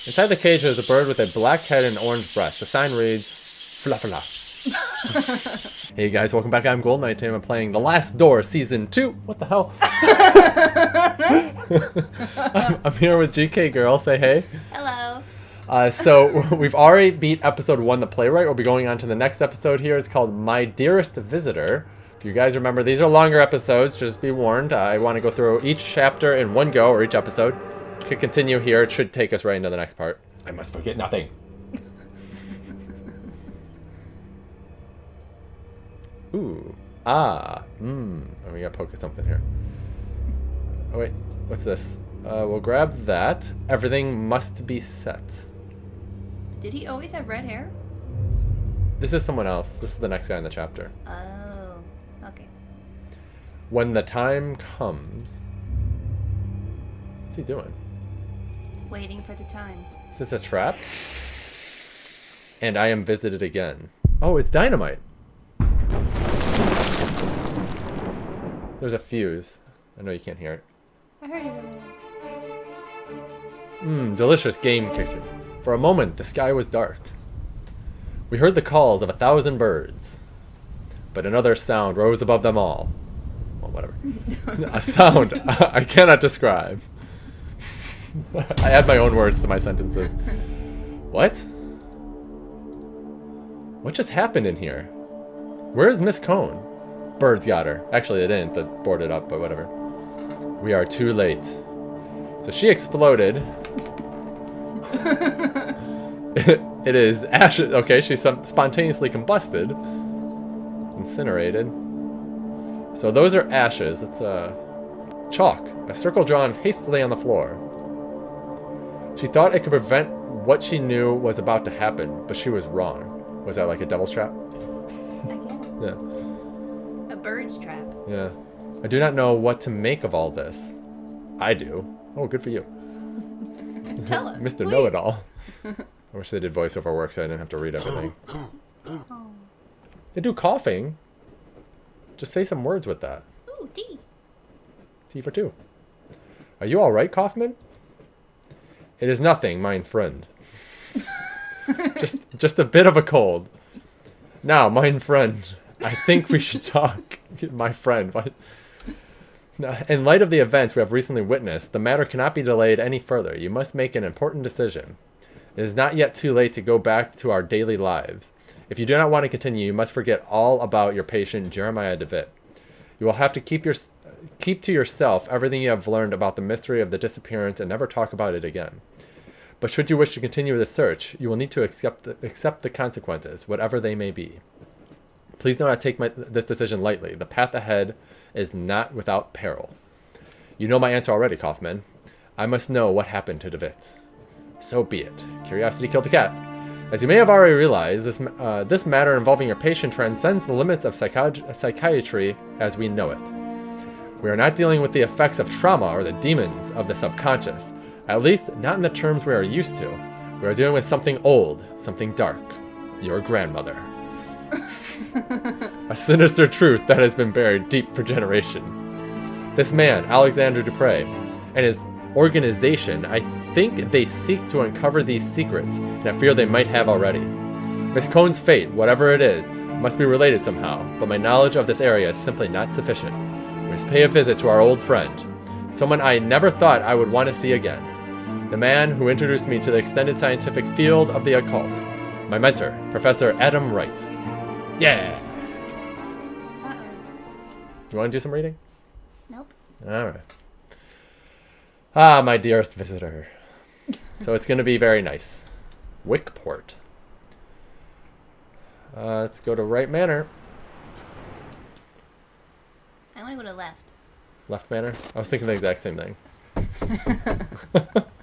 Inside the cage is a bird with a black head and orange breast. The sign reads, Fla Fla. Hey guys, welcome back. I'm GoldenKnite. Today I'm playing The Last Door Season 2. What the hell? I'm here with GKGirl. Say hey. Hello. So we've already beat episode 1, The Playwright. We'll be going on to the next episode here. It's called My Dearest Visitor. If you guys remember, these are longer episodes. Just be warned. I want to go through each chapter in one go, or each episode. Could continue here. It should take us right into the next part. I must forget nothing. Ooh. Ah. Oh, we gotta poke at something here. Oh, wait. What's this? We'll grab that. Everything must be set. Did he always have red hair? This is someone else. This is the next guy in the chapter. Oh. Okay. When the time comes... What's he doing? Waiting for the time. Is this a trap? And I am visited again. Oh, it's dynamite. There's a fuse. I know you can't hear it. I heard it. Delicious game kitchen. For a moment, the sky was dark. We heard the calls of 1,000 birds. But another sound rose above them all. Well, whatever. A sound I cannot describe. I add my own words to my sentences. What? What just happened in here? Where is Miss Cone? Birds got her. Actually, they didn't. They boarded up, but whatever. We are too late. So she exploded. It is ashes. Okay, she spontaneously combusted. Incinerated. So those are ashes. It's chalk. A circle drawn hastily on the floor. She thought it could prevent what she knew was about to happen, but she was wrong. Was that like a devil's trap? I guess. Yeah. A bird's trap. Yeah. I do not know what to make of all this. I do. Oh, good for you. Tell us. Mr. Please. Know-It-All. I wish they did voiceover work so I didn't have to read everything. Oh. They do coughing. Just say some words with that. Ooh, tea. T for 2. Are you alright, Kaufman? It is nothing, mine friend. just a bit of a cold. Now, mine friend, I think we should talk. My friend. What? In light of the events we have recently witnessed, the matter cannot be delayed any further. You must make an important decision. It is not yet too late to go back to our daily lives. If you do not want to continue, you must forget all about your patient, Jeremiah DeWitt. You will have to keep to yourself everything you have learned about the mystery of the disappearance and never talk about it again. But should you wish to continue the search, you will need to accept the consequences, whatever they may be. Please do not take this decision lightly. The path ahead is not without peril. You know my answer already, Kaufman. I must know what happened to DeWitt. So be it. Curiosity killed the cat. As you may have already realized, this matter involving your patient transcends the limits of psychiatry as we know it. We are not dealing with the effects of trauma or the demons of the subconscious, at least not in the terms we are used to. We are dealing with something old, something dark. Your grandmother. A sinister truth that has been buried deep for generations. This man, Alexander Dupre, and his organization, I think they seek to uncover these secrets, and I fear they might have already. Miss Cone's fate, whatever it is, must be related somehow, but my knowledge of this area is simply not sufficient. We must pay a visit to our old friend, someone I never thought I would want to see again. The man who introduced me to the extended scientific field of the occult. My mentor, Professor Adam Wright. Yeah! You want to do some reading? Nope. Alright. Ah, my dearest visitor. So it's going to be very nice. Wickport. Let's go to Right Manor. I want to go to left. Left Manor? I was thinking the exact same thing.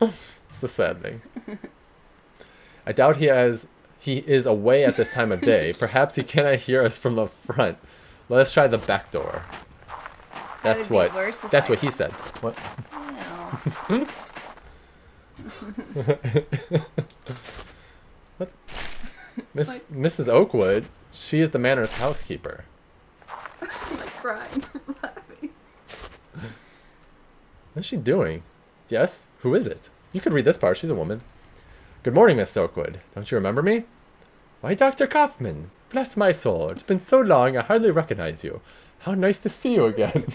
It's the sad thing. I doubt he is away at this time of day. Perhaps he cannot hear us from the front. Let us try the back door. That's what he said. What? No. What? Mrs. Oakwood, she is the manor's housekeeper. I'm like crying from laughing. What's she doing? Yes? Who is it? You could read this part. She's a woman. Good morning, Miss Oakwood. Don't you remember me? Why, Dr. Kaufman. Bless my soul. It's been so long I hardly recognize you. How nice to see you again.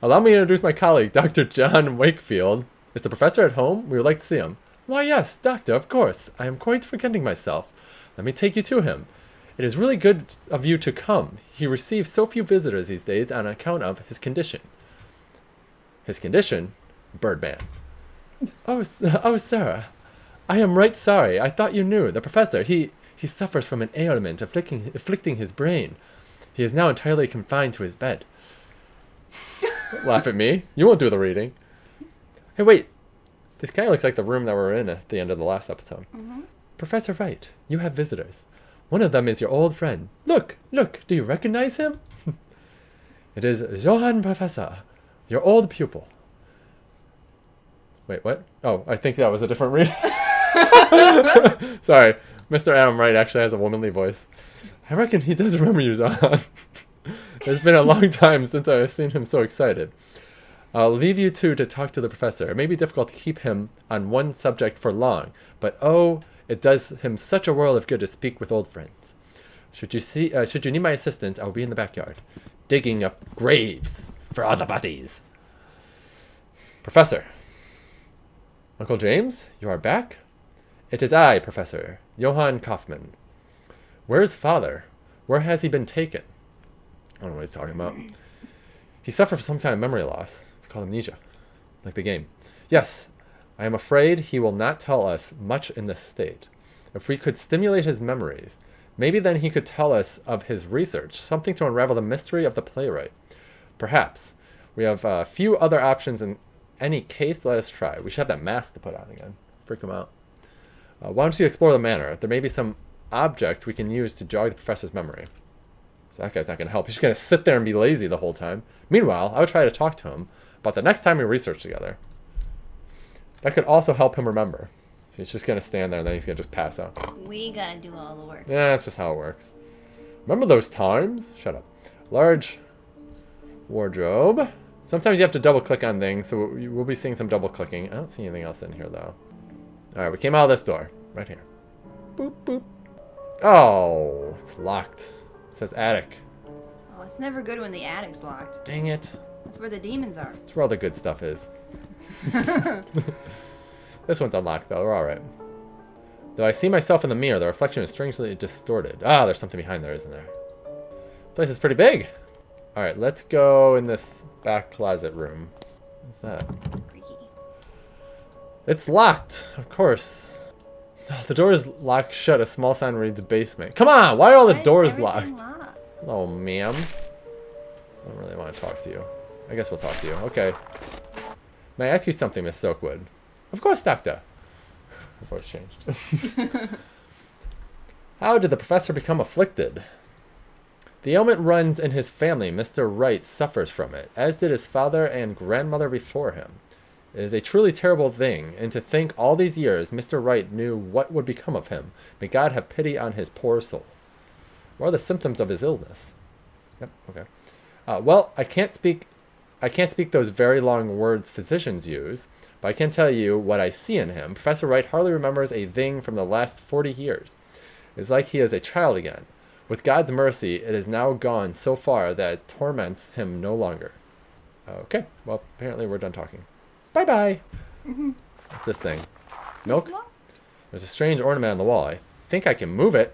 Allow me to introduce my colleague, Dr. John Wakefield. Is the professor at home? We would like to see him. Why, yes, doctor, of course. I am quite forgetting myself. Let me take you to him. It is really good of you to come. He receives so few visitors these days on account of his condition. His condition? Birdman. Oh, sir. I am right sorry. I thought you knew. The professor, he suffers from an ailment afflicting his brain. He is now entirely confined to his bed. Laugh at me. You won't do the reading. Hey, wait. This kind of looks like the room that we were in at the end of the last episode. Mm-hmm. Professor Wright, you have visitors. One of them is your old friend. Look, do you recognize him? It is Johann Professor, your old pupil. Wait, what? Oh, I think that was a different reading. Sorry, Mr. Adam Wright actually has a womanly voice. I reckon he does remember you, Johann. It's been a long time since I've seen him so excited. I'll leave you two to talk to the professor. It may be difficult to keep him on one subject for long, but oh, it does him such a world of good to speak with old friends. Should you need my assistance, I will be in the backyard, digging up graves for other bodies. Professor. Uncle James, you are back? It is I, Professor, Johann Kaufman. Where is father? Where has he been taken? I don't know what he's talking about. He suffered from some kind of memory loss. It's called amnesia, like the game. Yes, I am afraid he will not tell us much in this state. If we could stimulate his memories, maybe then he could tell us of his research, something to unravel the mystery of the playwright. Perhaps. We have a few other options in any case. Let us try. We should have that mask to put on again. Freak him out. Why don't you explore the manor? There may be some object we can use to jog the professor's memory. So that guy's not going to help. He's just going to sit there and be lazy the whole time. Meanwhile, I would try to talk to him about the next time we research together. That could also help him remember. So he's just going to stand there and then he's going to just pass out. We got to do all the work. Yeah, that's just how it works. Remember those times? Shut up. Large wardrobe. Sometimes you have to double click on things, so we'll be seeing some double clicking. I don't see anything else in here though. Alright, we came out of this door. Right here. Boop, boop. Oh, it's locked. It says attic. Oh, it's never good when the attic's locked. Dang it. That's where the demons are. That's where all the good stuff is. This one's unlocked though, we're alright. Though I see myself in the mirror, the reflection is strangely distorted. Ah, there's something behind there, isn't there? The place is pretty big. Alright, let's go in this back closet room. What's that? Creaky. It's locked, of course. Oh, the door is locked shut. A small sign reads basement. Come on, why are all the doors locked? Hello, ma'am. I don't really want to talk to you. I guess we'll talk to you. Okay. May I ask you something, Miss Silkwood? Of course, Doctor. Her voice changed. How did the professor become afflicted? The ailment runs in his family. Mr. Wright suffers from it, as did his father and grandmother before him. It is a truly terrible thing, and to think all these years Mr. Wright knew what would become of him. May God have pity on his poor soul. What are the symptoms of his illness? Yep, okay. Well, I can't speak those very long words physicians use, but I can tell you what I see in him. Professor Wright hardly remembers a thing from the last 40 years. It is like he is a child again. With God's mercy, it is now gone so far that it torments him no longer. Okay, well, apparently we're done talking. Bye-bye. Mm-hmm. What's this thing? Milk? There's a strange ornament on the wall. I think I can move it.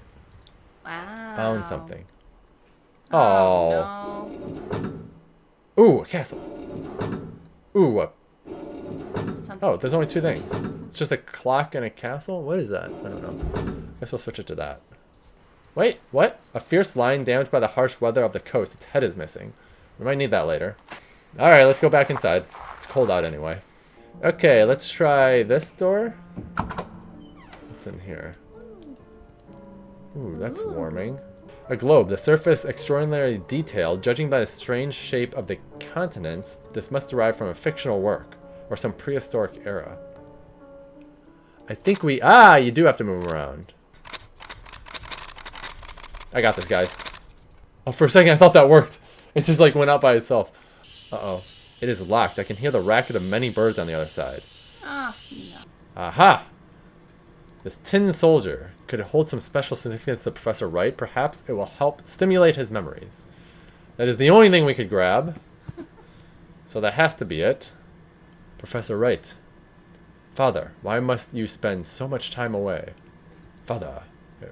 Wow. Found something. Oh. No. Ooh, a castle. Ooh, Something. oh, there's only two things. It's just a clock and a castle? What is that? I don't know. Guess we'll switch it to that. Wait, what? A fierce lion damaged by the harsh weather of the coast. Its head is missing. We might need that later. Alright, let's go back inside. It's cold out anyway. Okay, let's try this door. What's in here? Ooh, that's warming. A globe, the surface extraordinarily detailed. Judging by the strange shape of the continents, this must derive from a fictional work, or some prehistoric era. I think we... Ah, you do have to move around. I got this, guys. Oh, for a second I thought that worked. It just like went out by itself. Uh-oh. It is locked. I can hear the racket of many birds on the other side. Oh, no. Aha! This tin soldier. Could it hold some special significance to Professor Wright? Perhaps it will help stimulate his memories. That is the only thing we could grab. So that has to be it. Professor Wright. Father, why must you spend so much time away? Father. Okay,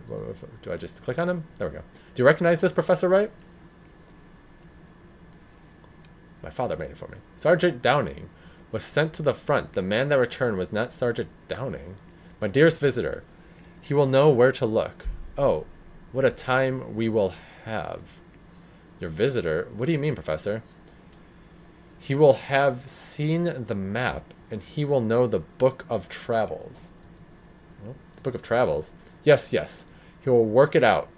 do I just click on him? There we go. Do you recognize this, Professor Wright? My father made it for me. Sergeant Downing was sent to the front. The man that returned was not Sergeant Downing. My dearest visitor. He will know where to look. Oh, what a time we will have. Your visitor? What do you mean, Professor? He will have seen the map, and he will know the Book of Travels. Well, the Book of Travels? Yes, yes. He will work it out,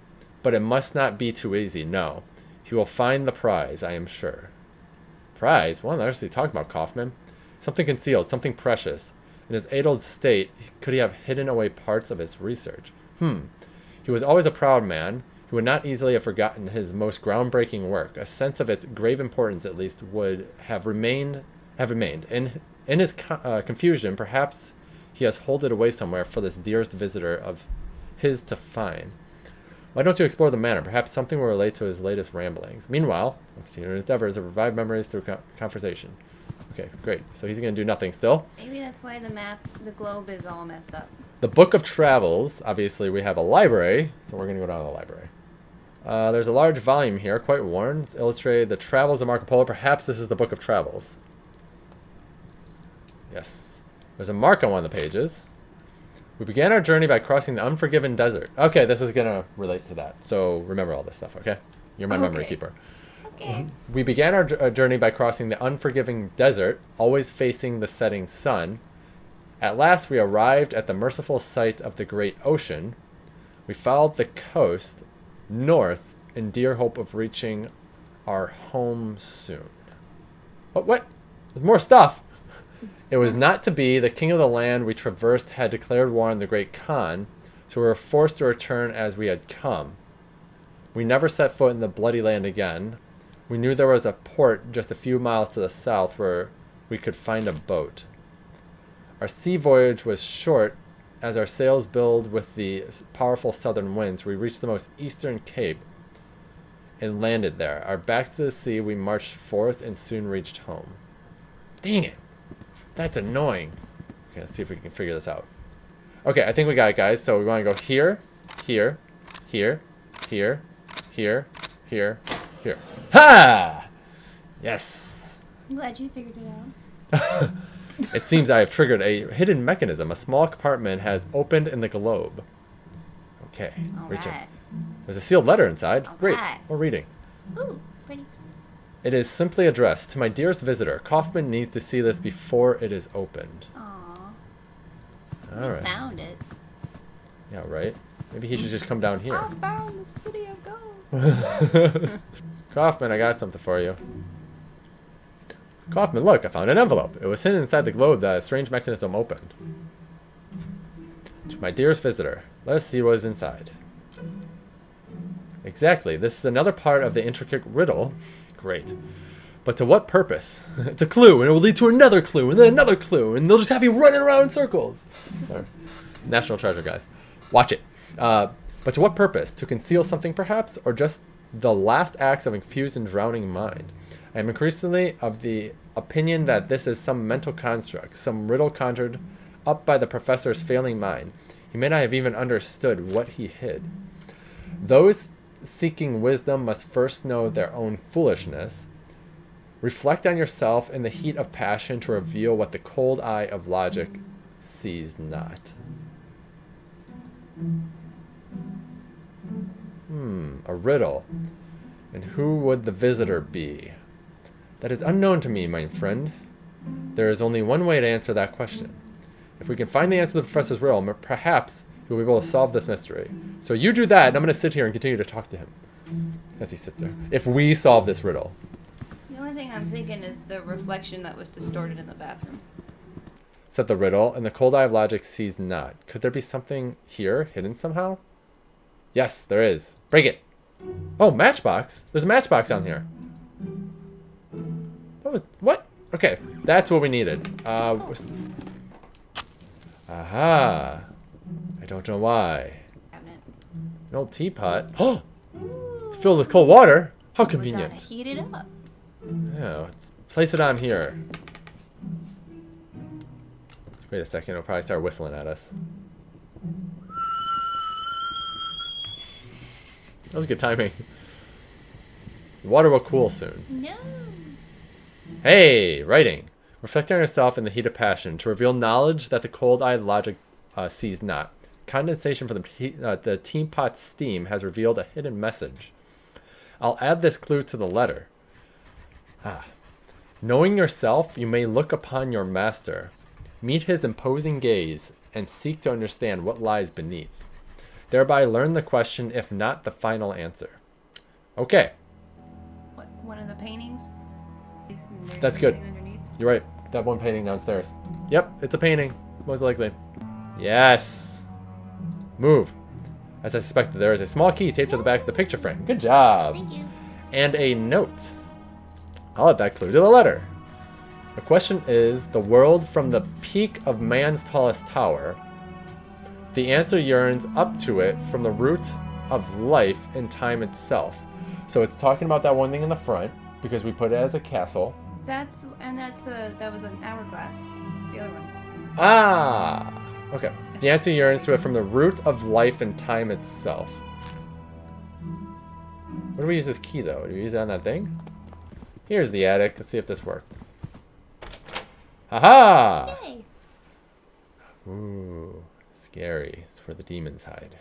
but it must not be too easy, no. He will find the prize, I am sure. Prize? What on earth is he talking about, Kaufman? Something concealed, something precious. In his age-old state, could he have hidden away parts of his research? He was always a proud man. He would not easily have forgotten his most groundbreaking work. A sense of its grave importance, at least, would have remained. In his confusion, perhaps he has holed it away somewhere for this dearest visitor of his to find. Why don't you explore the manor? Perhaps something will relate to his latest ramblings. Meanwhile, continuing his endeavors to revive memories through conversation. Okay, great. So he's going to do nothing still. Maybe that's why the globe is all messed up. The Book of Travels. Obviously, we have a library, so we're going to go down to the library. There's a large volume here, quite worn. It's illustrated the travels of Marco Polo. Perhaps this is the Book of Travels. Yes. There's a mark on one of the pages. We began our journey by crossing the unforgiven desert. Okay, this is going to relate to that. So remember all this stuff, okay? You're my memory keeper. Okay. We began our journey by crossing the unforgiving desert, always facing the setting sun. At last, we arrived at the merciful sight of the great ocean. We followed the coast north in dear hope of reaching our home soon. What? There's more stuff. It was not to be. The king of the land we traversed had declared war on the great Khan, so we were forced to return as we had come. We never set foot in the bloody land again. We knew there was a port just a few miles to the south where we could find a boat. Our sea voyage was short. As our sails billed with the powerful southern winds, we reached the most eastern cape and landed there. Our backs to the sea, we marched forth and soon reached home. Dang it! That's annoying. Okay, let's see if we can figure this out. Okay, I think we got it, guys. So we want to go here, here, here, here, here, here, here. Ha! Yes! I'm glad you figured it out. It seems I have triggered a hidden mechanism. A small compartment has opened in the globe. Okay, reach in. There's a sealed letter inside. Great, we're reading. Ooh, pretty. It is simply addressed to my dearest visitor. Kaufman needs to see this before it is opened. Aww. All right. Found it. Yeah, right. Maybe he should just come down here. I found the city of gold. Kaufman, I got something for you. Kaufman, look, I found an envelope. It was hidden inside the globe that a strange mechanism opened. To my dearest visitor, let us see what is inside. Exactly, this is another part of the intricate riddle. Great. But to what purpose? It's a clue, and it will lead to another clue, and then another clue, and they'll just have you running around in circles. Sorry. National treasure, guys. Watch it. But to what purpose? To conceal something, perhaps? Or just the last acts of a confused and drowning mind? I am increasingly of the opinion that this is some mental construct, some riddle conjured up by the professor's failing mind. He may not have even understood what he hid. Those seeking wisdom must first know their own foolishness. Reflect on yourself in the heat of passion to reveal what the cold eye of logic sees not. A riddle. And who would the visitor be? That is unknown to me, my friend. There is only one way to answer that question. If we can find the answer to the professor's riddle, perhaps he will be able to solve this mystery. So you do that, and I'm going to sit here and continue to talk to him as he sits there. If we solve this riddle. The only thing I'm thinking is the reflection that was distorted in the bathroom. Said the riddle, and the cold eye of logic sees not. Could there be something here, hidden somehow? Yes, there is. Break it. Oh, matchbox. There's a matchbox down here. What? Okay, that's what we needed. Aha. I I don't know why. Cabinet. An old teapot. Oh! It's filled with cold water. How We convenient. gotta heat it up. Yeah, let's place it on here. Let's wait a second. It'll probably start whistling at us. That was good timing. The water will cool soon. No. Hey, writing. Reflecting on yourself in the heat of passion to reveal knowledge that the cold-eyed logic sees not. Condensation from the teapot's steam has revealed a hidden message. I'll add this clue to the letter. Knowing yourself, you may look upon your master, meet his imposing gaze, and seek to understand what lies beneath. Thereby learn the question, if not the final answer. Okay, What? One of the paintings? There's that's good. something underneath? You're right. That one painting downstairs. Yep, it's a painting. Most likely. Yes. Move. As I suspected, there is a small key taped to the back of the picture frame. Good job. Thank you. And a note. I'll add that clue to the letter. The question is, the world from the peak of man's tallest tower. The answer yearns up to it from the root of life in time itself. So it's talking about that one thing in the front, because we put it as a castle. That was an hourglass. The other one. Ah! Okay. The answer yearns to it from the root of life and time itself. Where do we use this key, though? Do we use it on that thing? Here's the attic. Let's see if this worked. Haha! Yay! Ooh, scary. It's where the demons hide.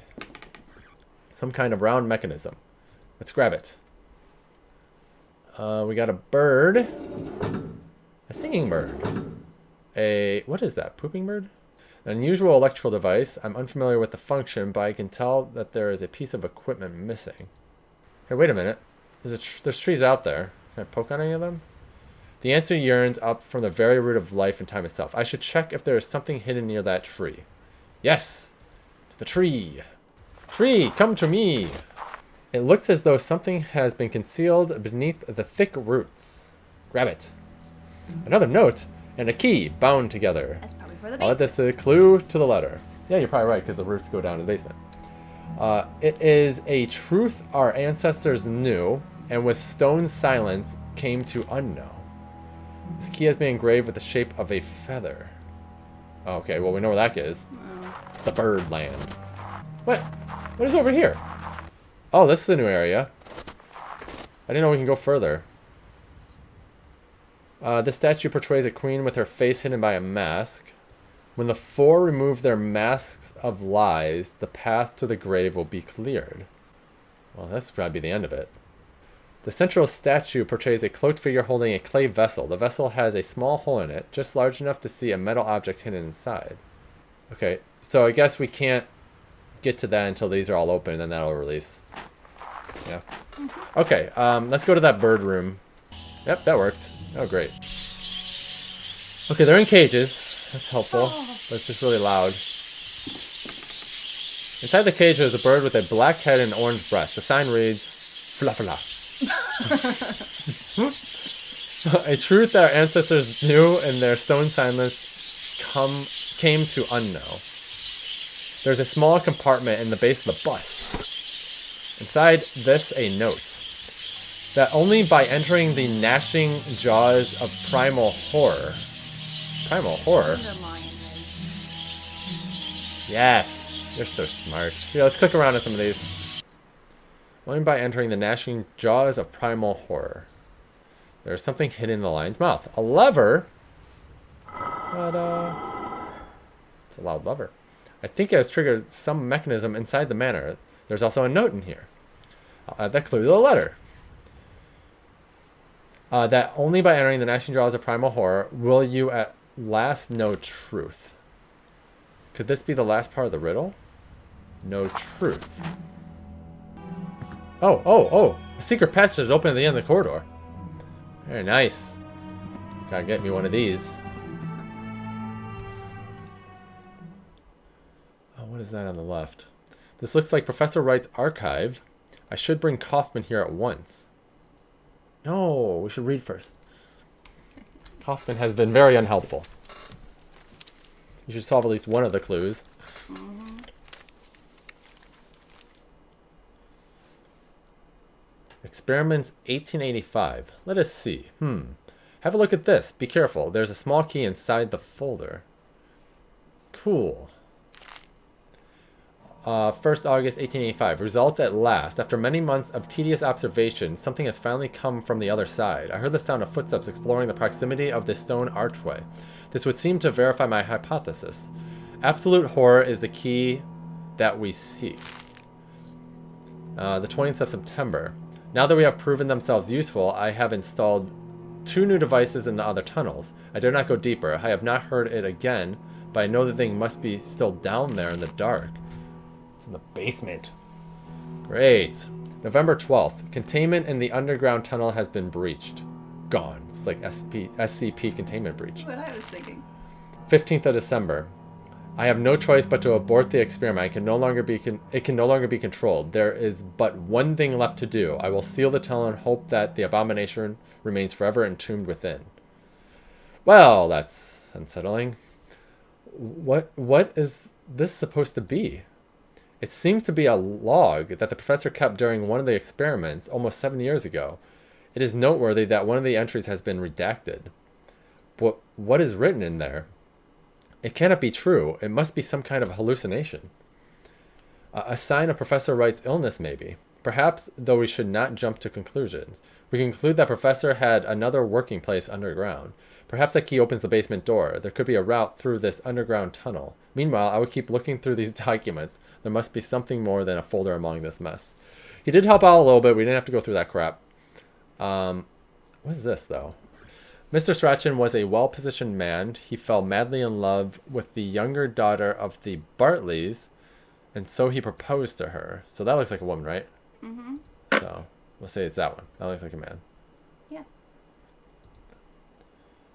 Some kind of round mechanism. Let's grab it. We got a bird. A singing bird. What is that? Pooping bird? An unusual electrical device. I'm unfamiliar with the function, but I can tell that there is a piece of equipment missing. Hey, wait a minute. There's trees out there. Can I poke on any of them? The answer yearns up from the very root of life and time itself. I should check if there is something hidden near that tree. Yes! The tree! Tree, come to me! It looks as though something has been concealed beneath the thick roots. Grab it. Another note and a key bound together. That's probably for the I'll let basement. this a clue to the letter. Yeah, you're probably right, because the roots go down to the basement. It is a truth our ancestors knew, and with stone silence came to unknow. This key has been engraved with the shape of a feather. Okay, well, we know where that is. The bird land. What? What is over here? Oh, this is a new area. I didn't know we can go further. This statue portrays a queen with her face hidden by a mask. When the four remove their masks of lies, the path to the grave will be cleared. Well, that's probably the end of it. The central statue portrays a cloaked figure holding a clay vessel. The vessel has a small hole in it, just large enough to see a metal object hidden inside. Okay, so I guess we can't get to that until these are all open, and then that'll release. Yeah. Okay, let's go to that bird room. Yep, that worked. Oh, great. Okay, they're in cages. That's helpful, but it's just really loud. Inside the cage is a bird with a black head and orange breast. The sign reads, "Fla fla." A truth our ancestors knew and their stone silence came to unknow. There's a small compartment in the base of the bust. Inside this, a note. That only by entering the gnashing jaws of primal horror. Primal horror? Underline it. Yes! You're so smart. Here, let's click around at some of these. Only by entering the gnashing jaws of primal horror. There's something hidden in the lion's mouth. A lever? Ta-da! It's a loud lever. I think it has triggered some mechanism inside the manor. There's also a note in here. I'll add that clue to the letter. That only by entering the gnashing jaws of primal horror will you at last know truth. Could this be the last part of the riddle? No truth. Oh! A secret passage is open at the end of the corridor. Very nice. Gotta get me one of these. Oh, what is that on the left? This looks like Professor Wright's archive. I should bring Kaufman here at once. No, we should read first. Kaufman has been very unhelpful. You should solve at least one of the clues. Experiments 1885. Let us see. Have a look at this. Be careful. There's a small key inside the folder. Cool. 1st August 1885. Results at last. After many months of tedious observation, something has finally come from the other side. I heard the sound of footsteps exploring the proximity of the stone archway. This would seem to verify my hypothesis. Absolute horror is the key that we seek. The 20th of September. Now that we have proven themselves useful, I have installed 2 new devices in the other tunnels. I dare not go deeper. I have not heard it again, but I know the thing must be still down there in the dark. It's in the basement. Great. November 12th. Containment in the underground tunnel has been breached. Gone. It's like SCP containment breach. That's what I was thinking. 15th of December. I have no choice but to abort the experiment. It can no longer be controlled. There is but one thing left to do. I will seal the tunnel and hope that the abomination remains forever entombed within. Well, that's unsettling. What is this supposed to be? It seems to be a log that the professor kept during one of the experiments almost 7 years ago. It is noteworthy that one of the entries has been redacted. But what is written in there? It cannot be true. It must be some kind of hallucination. A sign of Professor Wright's illness, maybe. Perhaps, though we should not jump to conclusions. We conclude that Professor had another working place underground. Perhaps that key opens the basement door. There could be a route through this underground tunnel. Meanwhile, I would keep looking through these documents. There must be something more than a folder among this mess. He did help out a little bit. We didn't have to go through that crap. What is this, though? Mr. Strachan was a well-positioned man. He fell madly in love with the younger daughter of the Bartleys, and so he proposed to her. So that looks like a woman, right? Mm-hmm. So we'll say it's that one. That looks like a man. Yeah.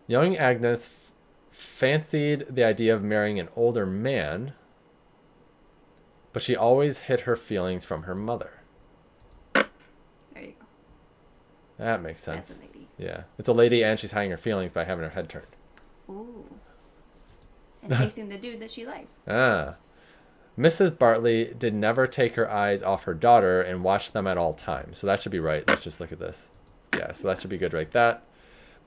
Young Agnes fancied the idea of marrying an older man, but she always hid her feelings from her mother. There you go. That makes sense. That's a lady. Yeah. It's a lady and she's hiding her feelings by having her head turned. Ooh. And facing the dude that she likes. Ah. Mrs. Bartley did never take her eyes off her daughter and watched them at all times. So that should be right. Let's just look at this. Yeah, so that should be good like that.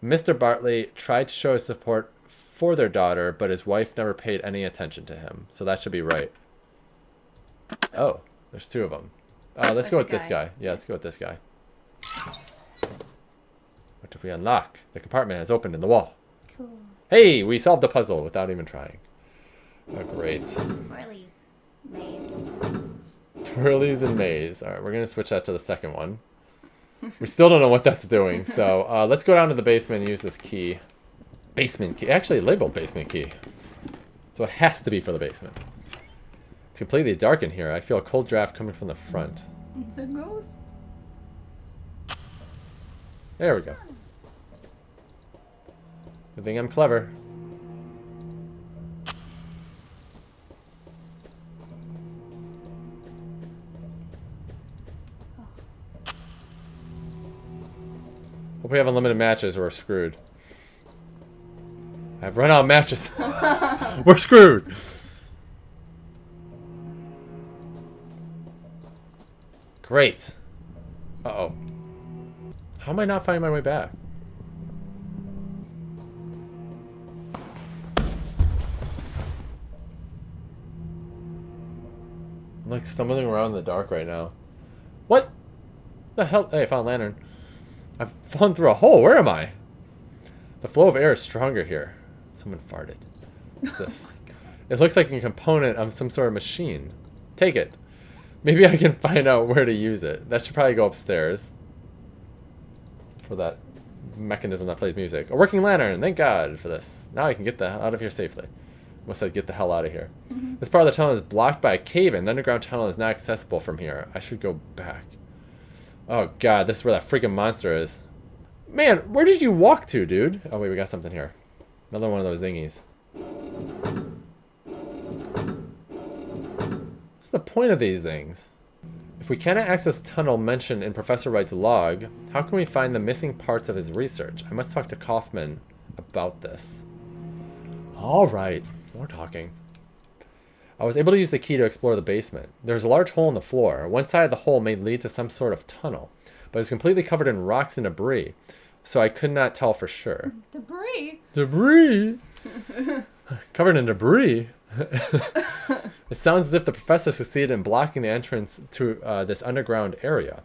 Mr. Bartley tried to show his support for their daughter, but his wife never paid any attention to him. So that should be right. Oh, there's 2 of them. Let's go with this guy. Yeah, let's go with this guy. What did we unlock? The compartment has opened in the wall. Cool. Hey, we solved the puzzle without even trying. Oh, great. Swirlies. Maze. Twirlies and maze. All right, we're going to switch that to the second one. We still don't know what that's doing. So let's go down to the basement and use this key. Basement key. Actually labeled basement key. So it has to be for the basement. It's completely dark in here. I feel a cold draft coming from the front. It's a ghost. There we go. Good thing I'm clever. Hope we have unlimited matches or we're screwed. I've run out of matches. We're screwed. Great. Uh-oh. How am I not finding my way back? I'm like stumbling around in the dark right now. What the hell? Hey, I found a lantern. I've fallen through a hole. Where am I? The flow of air is stronger here. Someone farted. What's this? It looks like a component of some sort of machine. Take it. Maybe I can find out where to use it. That should probably go upstairs. For that mechanism that plays music. A working lantern. Thank God for this. Now I can get the hell out of here safely. Must I get the hell out of here. Mm-hmm. This part of the tunnel is blocked by a cave-in. The underground tunnel is not accessible from here. I should go back. Oh God, this is where that freaking monster is. Man, where did you walk to, dude? Oh wait, we got something here. Another one of those thingies. What's the point of these things? If we cannot access the tunnel mentioned in Professor Wright's log, how can we find the missing parts of his research? I must talk to Kaufman about this. Alright, more talking. I was able to use the key to explore the basement. There's a large hole in the floor. One side of the hole may lead to some sort of tunnel. but it was completely covered in rocks and debris, so I could not tell for sure. Debris? Debris? Covered in debris? It sounds as if the professor succeeded in blocking the entrance to this underground area.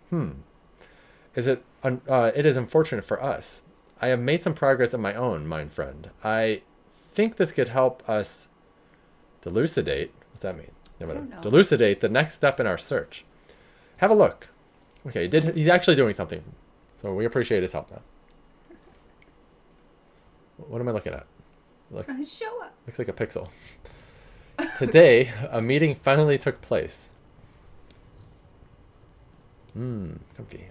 It is unfortunate for us. I have made some progress of my own, mine friend. I think this could help us delucidate. What's that mean? I don't know. Delucidate the next step in our search. Have a look. Okay, he's actually doing something. So we appreciate his help now. What am I looking at? Show us. Looks like a pixel. Today, a meeting finally took place. Comfy.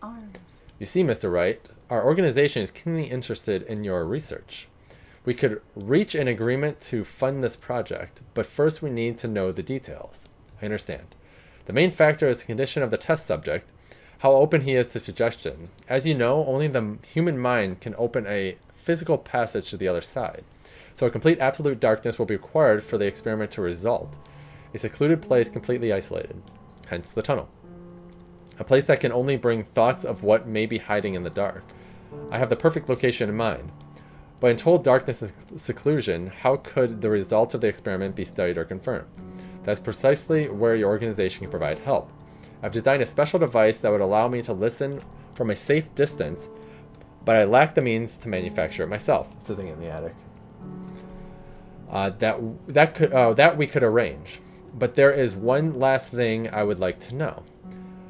Arms. You see, Mr. Wright, our organization is keenly interested in your research. We could reach an agreement to fund this project, but first we need to know the details. I understand. The main factor is the condition of the test subject, how open he is to suggestion. As you know, only the human mind can open a physical passage to the other side. So a complete absolute darkness will be required for the experiment to result. A secluded place completely isolated. Hence the tunnel. A place that can only bring thoughts of what may be hiding in the dark. I have the perfect location in mind. But in total darkness and seclusion, how could the results of the experiment be studied or confirmed? That's precisely where your organization can provide help. I've designed a special device that would allow me to listen from a safe distance, but I lack the means to manufacture it myself. Sitting in the attic. That we could arrange. But there is one last thing I would like to know.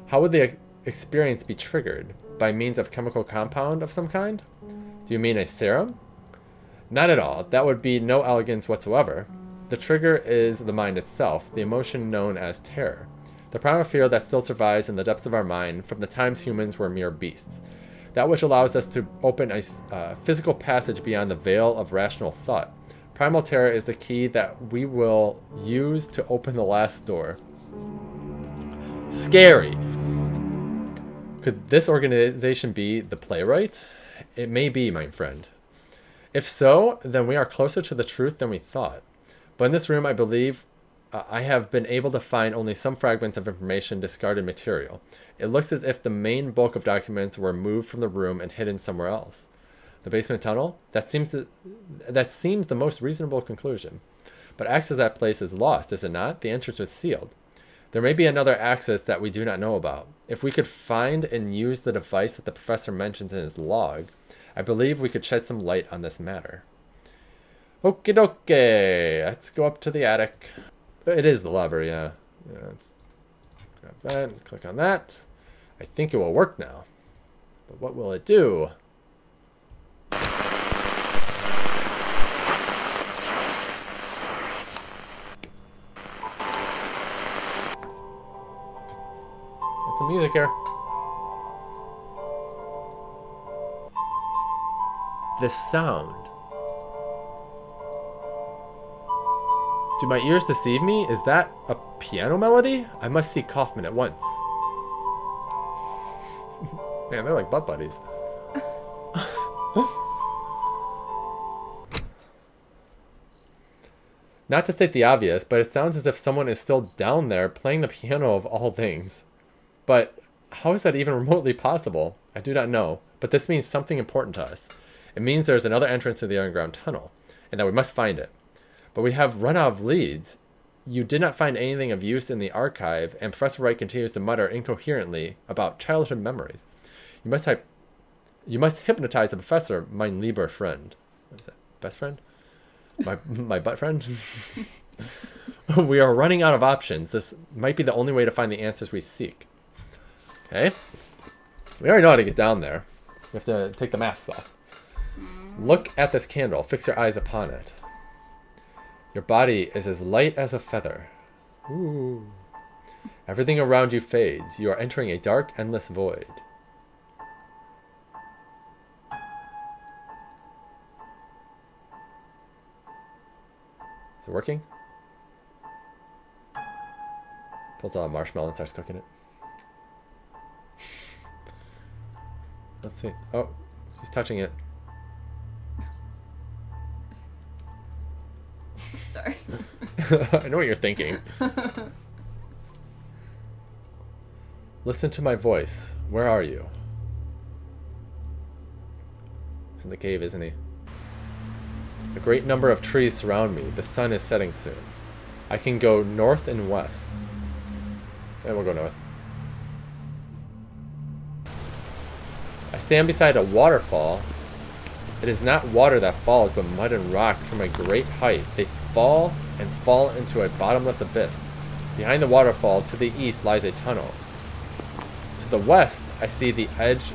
How would the experience be triggered? By means of chemical compound of some kind? Do you mean a serum? Not at all. That would be no elegance whatsoever. The trigger is the mind itself, the emotion known as terror. The primal fear that still survives in the depths of our mind from the times humans were mere beasts. That which allows us to open a physical passage beyond the veil of rational thought. Primal terror is the key that we will use to open the last door. Scary! Could this organization be the playwright? It may be, my friend. If so, then we are closer to the truth than we thought. But in this room, I believe I have been able to find only some fragments of information, discarded material. It looks as if the main bulk of documents were moved from the room and hidden somewhere else. The basement tunnel? That seems the most reasonable conclusion. But access to that place is lost, is it not? The entrance was sealed. There may be another access that we do not know about. If we could find and use the device that the professor mentions in his log, I believe we could shed some light on this matter. Okie dokie. Let's go up to the attic. It is the lever, yeah. Let's grab that and click on that. I think it will work now. But what will it do? What's the music here? This sound. Do my ears deceive me? Is that a piano melody? I must see Kaufman at once. Man, they're like butt buddies. Not to state the obvious, but it sounds as if someone is still down there playing the piano of all things. But how is that even remotely possible? I do not know, but this means something important to us. It means there's another entrance to the underground tunnel, and that we must find it. But we have run out of leads. You did not find anything of use in the archive, and Professor Wright continues to mutter incoherently about childhood memories. You must hypnotize the professor, mein lieber friend. What is that? Best friend? My butt friend? We are running out of options. This might be the only way to find the answers we seek. Okay. We already know how to get down there. We have to take the masks off. Look at this candle. Fix your eyes upon it. Your body is as light as a feather. Ooh. Everything around you fades. You are entering a dark, endless void. Is it working? Pulls out a marshmallow and starts cooking it. Let's see. Oh, he's touching it. Sorry. I know what you're thinking. Listen to my voice. Where are you? He's in the cave, isn't he? A great number of trees surround me. The sun is setting soon. I can go north and west. And we'll go north. I stand beside a waterfall. It is not water that falls, but mud and rock from a great height. They fall and fall into a bottomless abyss. Behind the waterfall, to the east, lies a tunnel. To the west, I see the edge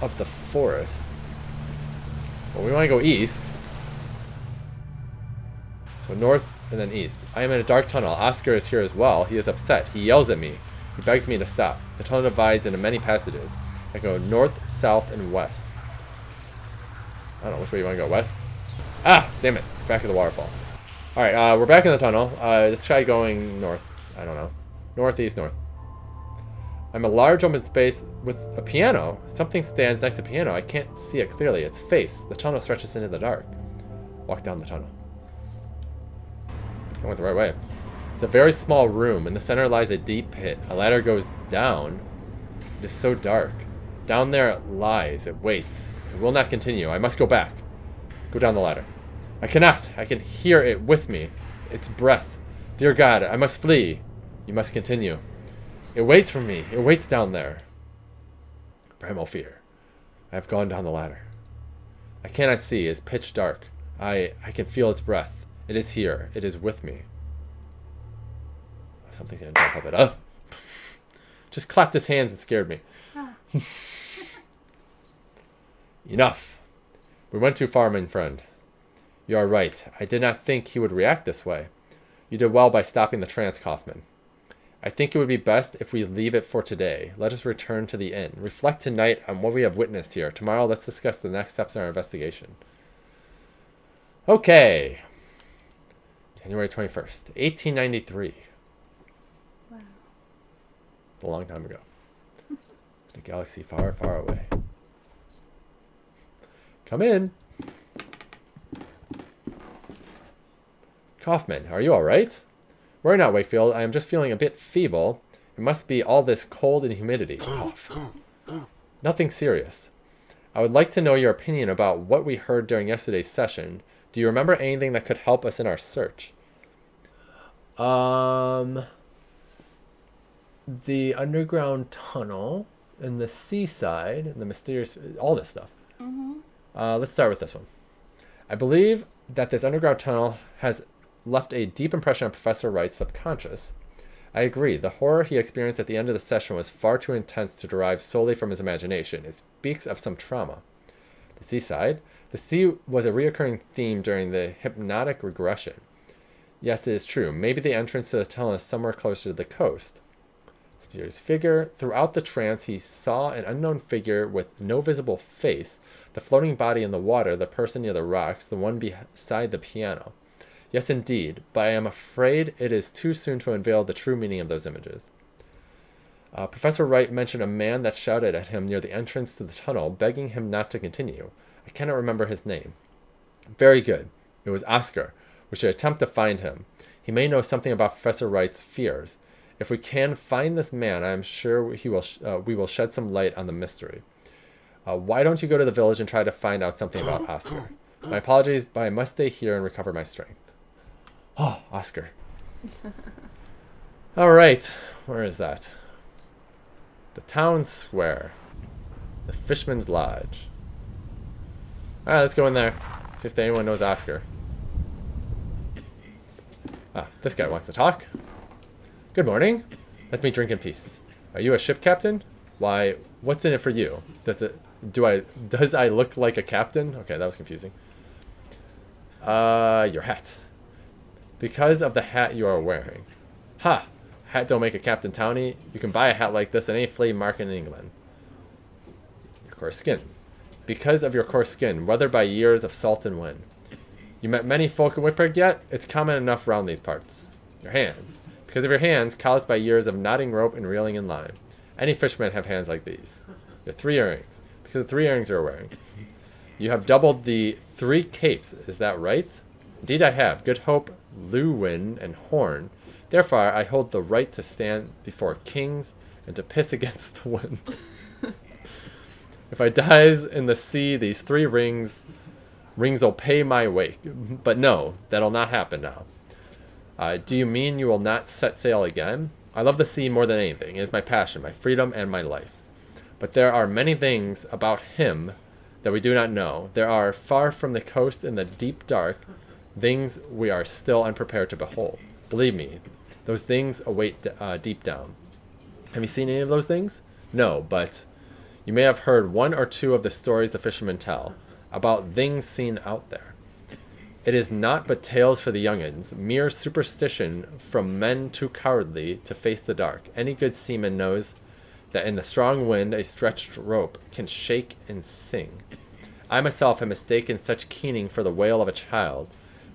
of the forest. Well, we want to go east. So north and then east. I am in a dark tunnel. Oscar is here as well. He is upset. He yells at me. He begs me to stop. The tunnel divides into many passages. I go north, south, and west. I don't know which way you want to go. West? Ah! Damn it. Back of the waterfall. Alright, we're back in the tunnel. Let's try going north. I don't know. Northeast, north. I'm a large open space with a piano. Something stands next to the piano. I can't see it clearly. Its face. The tunnel stretches into the dark. Walk down the tunnel. I went the right way. It's a very small room. In the center lies a deep pit. A ladder goes down. It is so dark. Down there it lies. It waits. It will not continue. I must go back. Go down the ladder. I cannot. I can hear it with me. Its breath. Dear God, I must flee. You must continue. It waits for me. It waits down there. Primal fear. I have gone down the ladder. I cannot see. It is pitch dark. I can feel its breath. It is here. It is with me. Something's gonna jump up it. Oh! Just clapped his hands and scared me. Enough. We went too far, my friend. You are right. I did not think he would react this way. You did well by stopping the trance, Kaufman. I think it would be best if we leave it for today. Let us return to the inn. Reflect tonight on what we have witnessed here. Tomorrow, let's discuss the next steps in our investigation. Okay. January 21st, 1893. Wow. A long time ago. In a galaxy far, far away. Come in. Kaufman, are you all right? Worry not, Wakefield. I am just feeling a bit feeble. It must be all this cold and humidity. Cough. Nothing serious. I would like to know your opinion about what we heard during yesterday's session. Do you remember anything that could help us in our search? The underground tunnel and the seaside and the mysterious, all this stuff. Mm-hmm. Let's start with this one. I believe that this underground tunnel has left a deep impression on Professor Wright's subconscious. I agree. The horror he experienced at the end of the session was far too intense to derive solely from his imagination. It speaks of some trauma. The seaside. The sea was a reoccurring theme during the hypnotic regression. Yes, it is true. Maybe the entrance to the tunnel is somewhere closer to the coast. Mysterious figure. Throughout the trance, he saw an unknown figure with no visible face, the floating body in the water, the person near the rocks, the one beside the piano. Yes, indeed, but I am afraid it is too soon to unveil the true meaning of those images. Professor Wright mentioned a man that shouted at him near the entrance to the tunnel, begging him not to continue. I cannot remember his name. Very good. It was Oscar. We should attempt to find him. He may know something about Professor Wright's fears. If we can find this man, I am sure we will shed some light on the mystery. Why don't you go to the village and try to find out something about Oscar? My apologies, but I must stay here and recover my strength. Oh, Oscar. All right. Where is that? The town square. The Fishman's Lodge. All right, let's go in there. See if anyone knows Oscar. Ah, this guy wants to talk. Good morning. Let me drink in peace. Are you a ship captain? Why, what's in it for you? Does I look like a captain? Okay, that was confusing. Your hat. Because of the hat you are wearing. Ha! Hat don't make a Captain Townie. You can buy a hat like this at any flea market in England. Your coarse skin. Because of your coarse skin, weathered by years of salt and wind. You met many folk in Whitburg yet? It's common enough round these parts. Your hands. Because of your hands, calloused by years of knotting rope and reeling in line. Any fishermen have hands like these. Your 3 earrings. Because of the 3 earrings you're wearing. You have doubled the 3 capes, is that right? Indeed I have. Good Hope, Lewin, and Horn. Therefore, I hold the right to stand before kings and to piss against the wind. If I dies in the sea, these 3 rings'll pay my wake. But no, that'll not happen now. Do you mean you will not set sail again? I love the sea more than anything. It is my passion, my freedom, and my life. But there are many things about him that we do not know. There are, far from the coast in the deep dark, things we are still unprepared to behold. Believe me, those things await deep down. Have you seen any of those things? No, but you may have heard 1 or 2 of the stories the fishermen tell about things seen out there. It is naught but tales for the young'uns, mere superstition from men too cowardly to face the dark. Any good seaman knows that in the strong wind a stretched rope can shake and sing. I myself have mistaken such keening for the wail of a child,